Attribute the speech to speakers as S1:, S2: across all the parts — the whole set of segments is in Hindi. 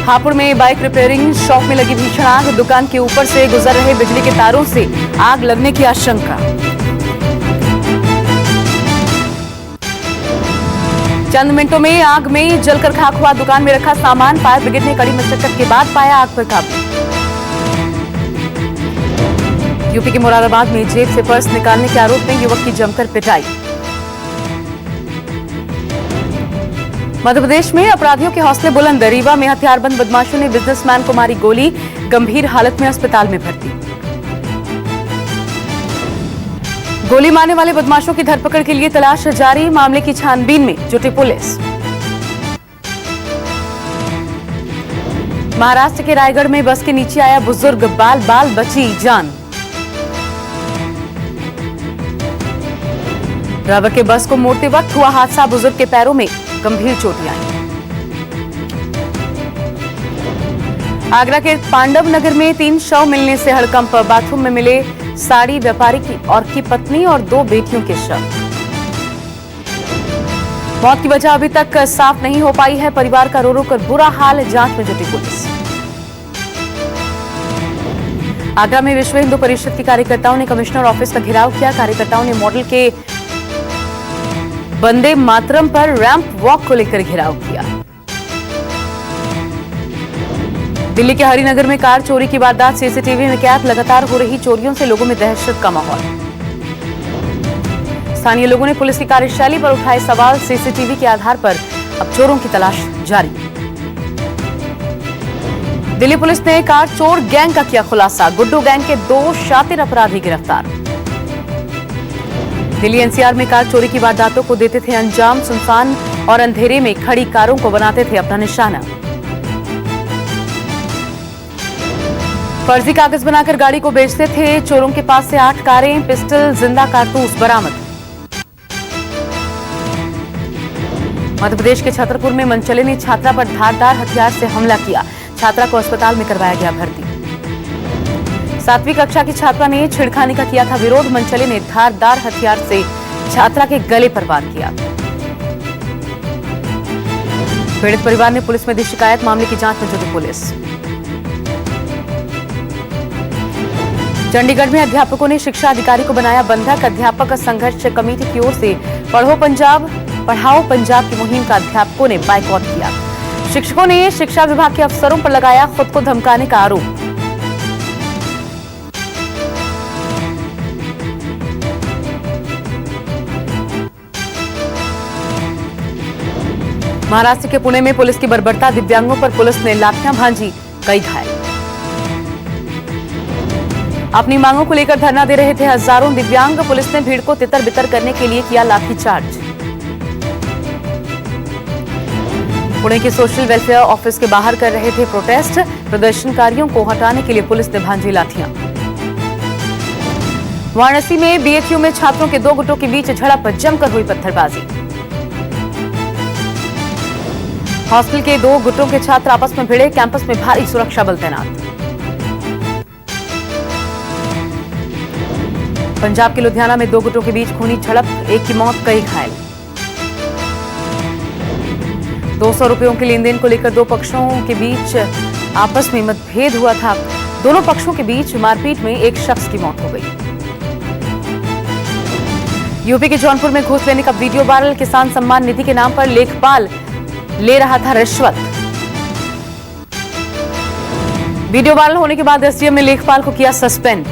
S1: हापुड़ में बाइक रिपेयरिंग शॉप में लगी भीषण आग। दुकान के ऊपर से गुजर रहे बिजली के तारों से आग लगने की आशंका। चंद मिनटों में आग में जलकर खाक हुआ दुकान में रखा सामान। फायर ब्रिगेड ने कड़ी मशक्कत के बाद पाया आग पर काबू। यूपी के मुरादाबाद में जेब से पर्स निकालने के आरोप में युवक की जमकर पिटाई। मध्य प्रदेश में अपराधियों के हौसले बुलंद। रीवा में हथियारबंद बदमाशों ने बिजनेसमैन को मारी गोली, गंभीर हालत में अस्पताल में भर्ती। गोली मारने वाले बदमाशों की धरपकड़ के लिए तलाश जारी। मामले की छानबीन में जुटी पुलिस। महाराष्ट्र के रायगढ़ में बस के नीचे आया बुजुर्ग, बाल बाल बची जान। ड्राइवर के बस को मोड़ते वक्त हुआ हादसा, बुजुर्ग के पैरों में गंभीर चोटें आई। आगरा के पांडव नगर में 3 शव मिलने से हड़कंप। बाथरूम में मिले साड़ी व्यापारी की पत्नी और 2 बेटियों के शव। मौत की वजह अभी तक साफ नहीं हो पाई है। परिवार का रो रो कर बुरा हाल, जांच में जुटी पुलिस। आगरा में विश्व हिंदू परिषद के कार्यकर्ताओं ने कमिश्नर ऑफिस का घेराव किया। कार्यकर्ताओं ने मॉडल के वंदे मातरम पर रैंप वॉक को लेकर घेराव किया। दिल्ली के हरिनगर में कार चोरी की वारदात सीसीटीवी में कैद। लगातार हो रही चोरियों से लोगों में दहशत का माहौल। स्थानीय लोगों ने पुलिस की कार्यशैली पर उठाए सवाल। सीसीटीवी के आधार पर अब चोरों की तलाश जारी। दिल्ली पुलिस ने कार चोर गैंग का किया खुलासा। गुड्डू गैंग के 2 शातिर अपराधी गिरफ्तार। दिल्ली एनसीआर में कार चोरी की वारदातों को देते थे अंजाम। सुनसान और अंधेरे में खड़ी कारों को बनाते थे अपना निशाना। फर्जी कागज बनाकर गाड़ी को बेचते थे। चोरों के पास से 8 कारें, पिस्टल, जिंदा कारतूस बरामद। मध्य प्रदेश के छतरपुर में मनचले ने छात्रा पर धारदार हथियार से हमला किया। छात्रा को अस्पताल में करवाया गया भर्ती। 7वीं कक्षा की छात्रा ने छेड़खानी का किया था विरोध। मनचले ने धारदार हथियार से छात्रा के गले पर वार किया। पीड़ित परिवार ने पुलिस में दी शिकायत। मामले की जांच में जुटी पुलिस। चंडीगढ़ में अध्यापकों ने शिक्षा अधिकारी को बनाया बंधक। अध्यापक संघर्ष कमेटी की ओर से पढ़ाओ पंजाब की मुहिम का अध्यापकों ने बाइकआउट किया। शिक्षकों ने शिक्षा विभाग के अफसरों पर लगाया खुद को धमकाने का आरोप। महाराष्ट्र के पुणे में पुलिस की बर्बरता। दिव्यांगों पर पुलिस ने लाठियां भांजी, कई घायल। अपनी मांगों को लेकर धरना दे रहे थे हजारों दिव्यांग। पुलिस ने भीड़ को तितर बितर करने के लिए किया लाठीचार्ज। पुणे के सोशल वेलफेयर ऑफिस के बाहर कर रहे थे प्रोटेस्ट। प्रदर्शनकारियों को हटाने के लिए पुलिस ने भांजी लाठियां। वाराणसी में बीएचयू में छात्रों के 2 गुटों के बीच झड़प, जमकर हुई पत्थरबाजी। हॉस्टल के 2 गुटों के छात्र आपस में भिड़े। कैंपस में भारी सुरक्षा बल तैनात। पंजाब के लुधियाना में 2 गुटों के बीच खूनी झड़प, एक की मौत, कई घायल। 200 रुपयों के लेन देन को लेकर 2 पक्षों के बीच आपस में मतभेद हुआ था। दोनों पक्षों के बीच मारपीट में एक शख्स की मौत हो गई। यूपी के जौनपुर में घूस लेने का वीडियो वायरल। किसान सम्मान निधि के नाम पर लेखपाल ले रहा था रिश्वत। वीडियो वायरल होने के बाद एसडीएम ने लेखपाल को किया सस्पेंड।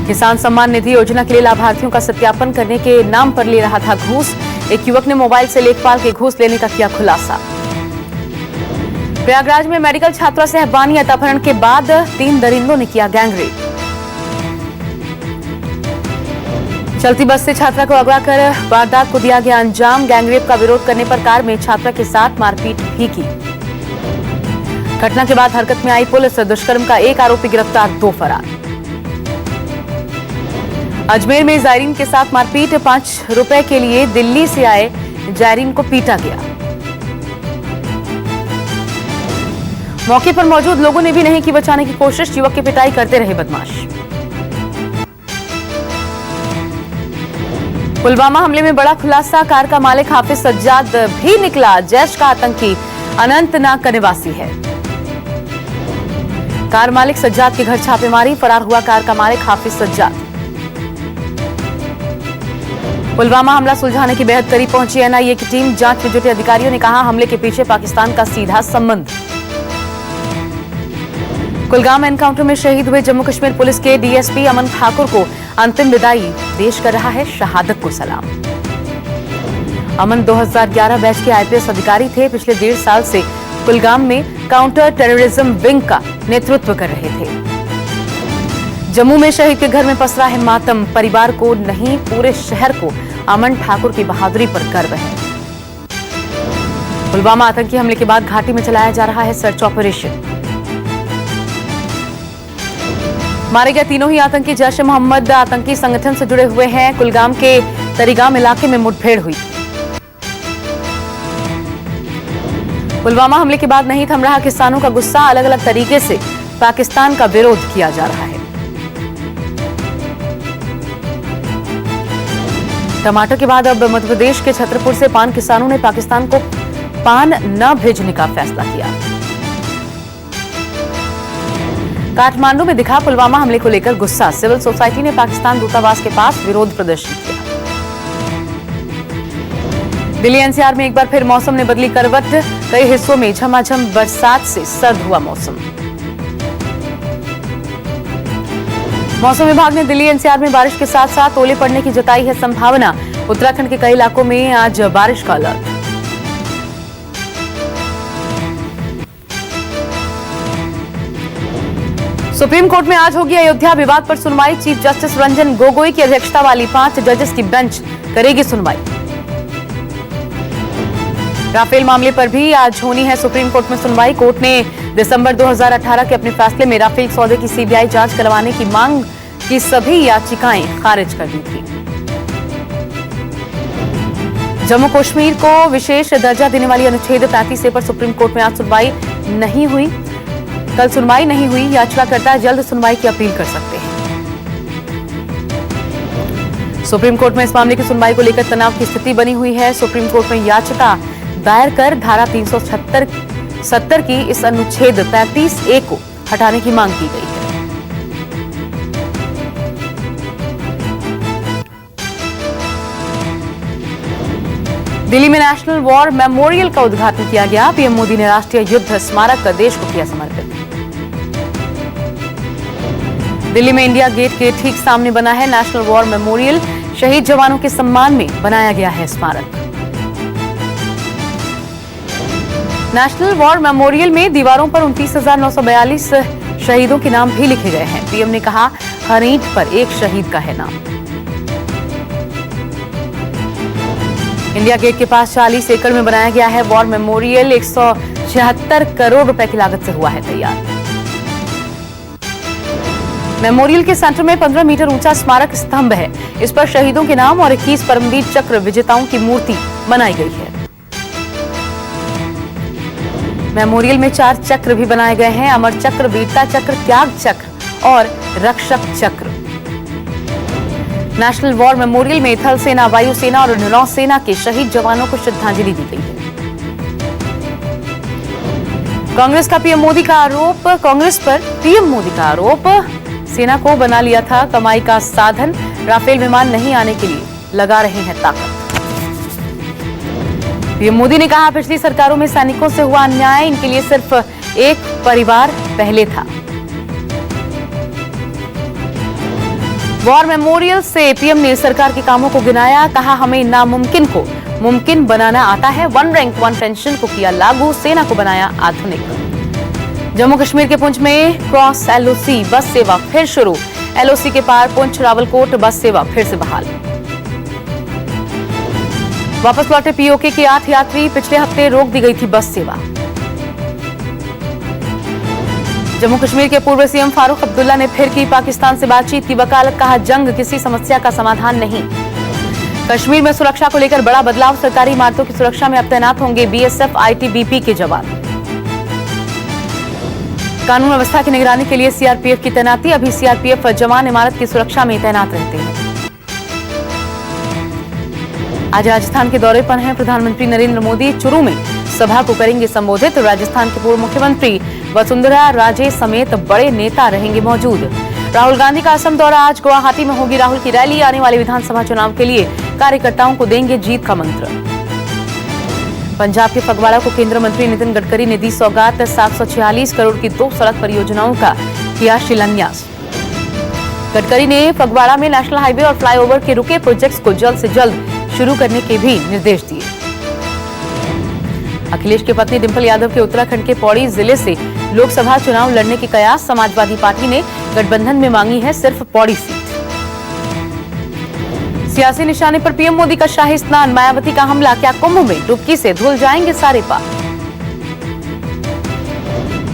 S1: किसान सम्मान निधि योजना के लिए लाभार्थियों का सत्यापन करने के नाम पर ले रहा था घूस। एक युवक ने मोबाइल से लेखपाल के घूस लेने का किया खुलासा। प्रयागराज में मेडिकल छात्रा से हैवानियत। अपहरण के बाद 3 दरिंदों ने किया गैंगरेप। चलती बस से छात्रा को अगवा कर वारदात को दिया गया अंजाम। गैंगरेप का विरोध करने पर कार में छात्रा के साथ मारपीट भी की। घटना के बाद हरकत में आई पुलिस। दुष्कर्म का एक आरोपी गिरफ्तार, 2 फरार। अजमेर में जायरीन के साथ मारपीट। 5 रुपए के लिए दिल्ली से आए जायरीन को पीटा गया। मौके पर मौजूद लोगों ने भी नहीं की बचाने की कोशिश। युवक की पिटाई करते रहे बदमाश। पुलवामा हमले में बड़ा खुलासा, कार का मालिक हाफिज सज्जाद भी निकला जैश का आतंकी अनंतनाग का निवासी है। कार मालिक सज्जाद के घर छापेमारी, फरार हुआ कार का मालिक हाफिज सज्जाद। पुलवामा हमला सुलझाने की बेहद करीब पहुंची एनआईए की टीम, जांच में जुटे अधिकारियों ने कहा हमले के पीछे पाकिस्तान का सीधा संबंध। कुलगाम एनकाउंटर में शहीद हुए जम्मू कश्मीर पुलिस के डीएसपी अमन ठाकुर को अंतिम विदाई, देश कर रहा है शहादत को सलाम। अमन 2011 बैच के आईपीएस अधिकारी थे। पिछले 1.5 साल से कुलगाम में काउंटर टेररिज्म विंग का नेतृत्व कर रहे थे। जम्मू में शहीद के घर में पसरा है मातम, परिवार को नहीं पूरे शहर को अमन ठाकुर की बहादुरी पर गर्व है। पुलवामा आतंकी हमले के बाद घाटी में चलाया जा रहा है सर्च ऑपरेशन। मारे गए तीनों ही आतंकी जैश ए मोहम्मद आतंकी संगठन से जुड़े हुए हैं। कुलगाम के तरीगाम इलाके में मुठभेड़ हुई। पुलवामा हमले के बाद नहीं थम रहा किसानों का गुस्सा, अलग अलग तरीके से पाकिस्तान का विरोध किया जा रहा है। टमाटर के बाद अब मध्य प्रदेश के छतरपुर से पान किसानों ने पाकिस्तान को पान न भेजने का फैसला किया। काठमांडू में दिखा पुलवामा हमले को लेकर गुस्सा, सिविल सोसाइटी ने पाकिस्तान दूतावास के पास विरोध प्रदर्शन किया। दिल्ली एनसीआर में एक बार फिर मौसम ने बदली करवट, कई हिस्सों में झमाझम बरसात से सर्द हुआ मौसम। मौसम विभाग ने दिल्ली एनसीआर में बारिश के साथ साथ ओले पड़ने की जताई है संभावना। उत्तराखंड के कई इलाकों में आज बारिश का अलर्ट। सुप्रीम कोर्ट में आज होगी अयोध्या विवाद पर सुनवाई। चीफ जस्टिस रंजन गोगोई की अध्यक्षता वाली 5 जजेस की बेंच करेगी सुनवाई। राफेल मामले पर भी आज होनी है सुप्रीम कोर्ट में सुनवाई। कोर्ट ने दिसंबर 2018 के अपने फैसले में राफेल सौदे की सीबीआई जांच करवाने की मांग की सभी याचिकाएं खारिज कर दी थी। जम्मू कश्मीर को विशेष दर्जा देने वाली अनुच्छेद 35A पर सुप्रीम कोर्ट में आज सुनवाई नहीं हुई। कल सुनवाई नहीं हुई, याचिकाकर्ता जल्द सुनवाई की अपील कर सकते हैं। सुप्रीम कोर्ट में इस मामले की सुनवाई को लेकर तनाव की स्थिति बनी हुई है। सुप्रीम कोर्ट में याचिका दायर कर धारा 370 की इस अनुच्छेद 35A को हटाने की मांग की गई है। दिल्ली में नेशनल वॉर मेमोरियल का उद्घाटन किया गया। पीएम मोदी ने राष्ट्रीय युद्ध स्मारक का देश को किया समर्पित। दिल्ली में इंडिया गेट के ठीक सामने बना है नेशनल वॉर मेमोरियल। शहीद जवानों के सम्मान में बनाया गया है स्मारक। नेशनल वॉर मेमोरियल में दीवारों पर 29,942 शहीदों के नाम भी लिखे गए हैं। पीएम ने कहा हर ईंट पर एक शहीद का है नाम। इंडिया गेट के पास 40 एकड़ में बनाया गया है वॉर मेमोरियल। 176 करोड़ रुपए की लागत से हुआ है तैयार। मेमोरियल के सेंटर में 15 मीटर ऊंचा स्मारक स्तंभ है। इस पर शहीदों के नाम और 21 परमवीर चक्र विजेताओं की मूर्ति बनाई गई है। मेमोरियल में 4 चक्र भी बनाए गए हैं, अमर चक्र, वीरता चक्र, त्याग चक्र और रक्षक चक्र। नेशनल वॉर मेमोरियल में थल सेना, वायु सेना और नौसेना के शहीद जवानों को श्रद्धांजलि दी गई है। कांग्रेस पर पीएम मोदी का आरोप, सेना को बना लिया था कमाई का साधन। राफेल विमान नहीं आने के लिए लगा रहे हैं ताकत। पीएम मोदी ने कहा पिछली सरकारों में सैनिकों से हुआ अन्याय, इनके लिए सिर्फ एक परिवार पहले था। वॉर मेमोरियल से पीएम ने सरकार के कामों को गिनाया। कहा हमें नामुमकिन को मुमकिन बनाना आता है। 1 रैंक 1 पेंशन को किया लागू, सेना को बनाया आधुनिक। जम्मू कश्मीर के पुंछ में क्रॉस एलओसी बस सेवा फिर शुरू। एलओसी के पार पुंछ रावलकोट बस सेवा फिर से बहाल। वापस लौटे पीओके के 8 यात्री, पिछले हफ्ते रोक दी गई थी बस सेवा। जम्मू कश्मीर के पूर्व सीएम फारूक अब्दुल्ला ने फिर की पाकिस्तान से बातचीत की वकालत। कहा जंग किसी समस्या का समाधान नहीं। कश्मीर में सुरक्षा को लेकर बड़ा बदलाव, सरकारी इमारतों की सुरक्षा में अब तैनात होंगे बीएसएफ आईटीबीपी के जवान। कानून व्यवस्था की निगरानी के लिए सीआरपीएफ की तैनाती। अभी सीआरपीएफ जवान इमारत की सुरक्षा में तैनात रहते हैं। आज राजस्थान के दौरे पर हैं प्रधानमंत्री नरेंद्र मोदी। चुरू में सभा को करेंगे संबोधित। राजस्थान के पूर्व मुख्यमंत्री वसुंधरा राजे समेत बड़े नेता रहेंगे मौजूद। राहुल गांधी का असम दौरा। आज गुवाहाटी में होगी राहुल की रैली। आने वाले विधानसभा चुनाव के लिए कार्यकर्ताओं को देंगे जीत का मंत्र। पंजाब के फगवाड़ा को केंद्रीय मंत्री नितिन गडकरी ने दी सौगात। 746 करोड़ की 2 सड़क परियोजनाओं का किया शिलान्यास। गडकरी ने फगवाड़ा में नेशनल हाईवे और फ्लाईओवर के रुके प्रोजेक्ट्स को जल्द से जल्द शुरू करने के भी निर्देश दिए। अखिलेश की पत्नी डिंपल यादव के उत्तराखंड के पौड़ी जिले से लोकसभा चुनाव लड़ने की कयास। समाजवादी पार्टी ने गठबंधन में मांगी है सिर्फ पौड़ी सीट। सियासी निशाने पर पीएम मोदी का शाही स्नान। मायावती का हमला। क्या कुंभ में डुबकी से धुल जाएंगे सारे पाप।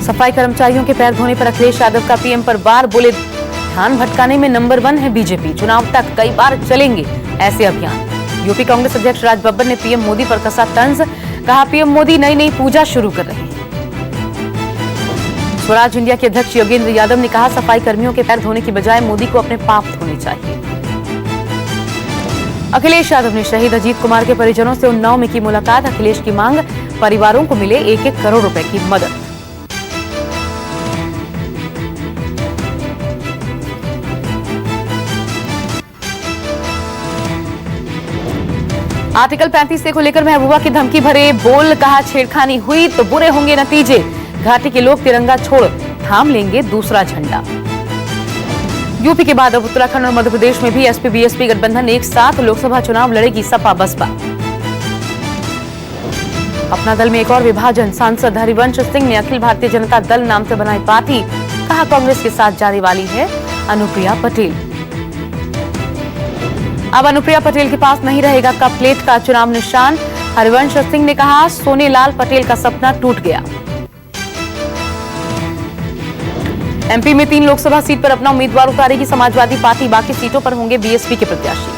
S1: सफाई कर्मचारियों के पैर धोने पर अखिलेश यादव का पीएम पर वार। बोले ध्यान भटकाने में नंबर 1 है बीजेपी। चुनाव तक कई बार चलेंगे ऐसे अभियान। यूपी कांग्रेस अध्यक्ष राज बब्बर ने पीएम मोदी पर कसा तंज। कहा पीएम मोदी नई नई पूजा शुरू कर रहे हैं। स्वराज इंडिया के अध्यक्ष योगेंद्र यादव ने कहा सफाई कर्मियों के पैर धोने की बजाय मोदी को अपने पाप धोने चाहिए। अखिलेश यादव ने शहीद अजीत कुमार के परिजनों से उन्नाव में की मुलाकात। अखिलेश की मांग परिवारों को मिले 1-1 करोड़ रुपए की मदद। आर्टिकल 35 को लेकर महबूबा की धमकी भरे बोल। कहा छेड़खानी हुई तो बुरे होंगे नतीजे। घाटी के लोग तिरंगा छोड़ थाम लेंगे दूसरा झंडा। यूपी के बाद अब उत्तराखंड और मध्य प्रदेश में भी एसपी बीएसपी गठबंधन एक साथ लोकसभा चुनाव लड़ेगी। सपा बसपा। अपना दल में एक और विभाजन। सांसद हरिवंश सिंह ने अखिल भारतीय जनता दल नाम से बनाई पार्टी। कहा कांग्रेस के साथ जाने वाली है अनुप्रिया पटेल। अब अनुप्रिया पटेल के पास नहीं रहेगा कप प्लेट का चुनाव निशान। हरिवंश सिंह ने कहा सोनेलाल पटेल का सपना टूट गया। एमपी में 3 लोकसभा सीट पर अपना उम्मीदवार उतारेगी समाजवादी पार्टी। बाकी सीटों पर होंगे बीएसपी के प्रत्याशी।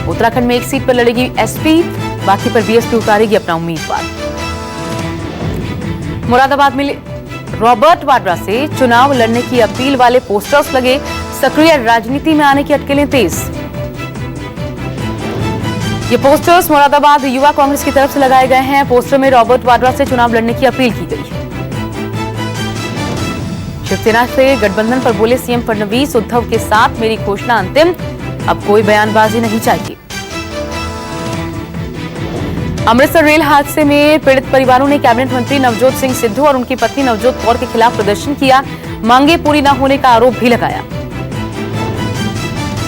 S1: उत्तराखंड में 1 सीट पर लड़ेगी एसपी। बाकी पर बीएसपी उतारेगी अपना उम्मीदवार। मुरादाबाद में रॉबर्ट वाड्रा से चुनाव लड़ने की अपील वाले पोस्टर्स लगे। सक्रिय राजनीति में आने की अटकलें तेज। ये पोस्टर्स मुरादाबाद युवा कांग्रेस की तरफ से लगाए गए हैं। पोस्टर में रॉबर्ट वाड्रा से चुनाव लड़ने की अपील की गई है। शिवसेना से गठबंधन पर बोले सीएम फडणवीस। उद्धव के साथ मेरी घोषणा अंतिम। अब कोई बयानबाजी नहीं चाहिए। अमृतसर रेल हादसे में पीड़ित परिवारों ने कैबिनेट मंत्री नवजोत सिंह सिद्धू और उनकी पत्नी नवजोत कौर के खिलाफ प्रदर्शन किया। मांगे पूरी न होने का आरोप भी लगाया।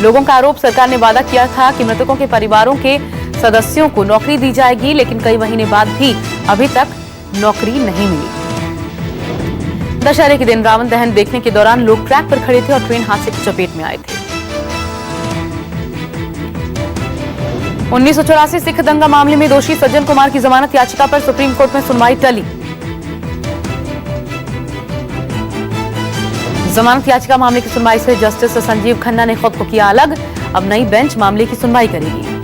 S1: लोगों का आरोप सरकार ने वादा किया था कि मृतकों के परिवारों के सदस्यों को नौकरी दी जाएगी, लेकिन कई महीने बाद भी अभी तक नौकरी नहीं मिली। दशहरे के दिन रावण दहन देखने के दौरान लोग ट्रैक पर खड़े थे और ट्रेन हादसे की चपेट में आए थे। 1984 सिख दंगा मामले में दोषी सज्जन कुमार की जमानत याचिका पर सुप्रीम कोर्ट में सुनवाई टली। जमानत याचिका मामले की सुनवाई से जस्टिस संजीव खन्ना ने खुद को किया अलग। अब नई बेंच मामले की सुनवाई करेगी।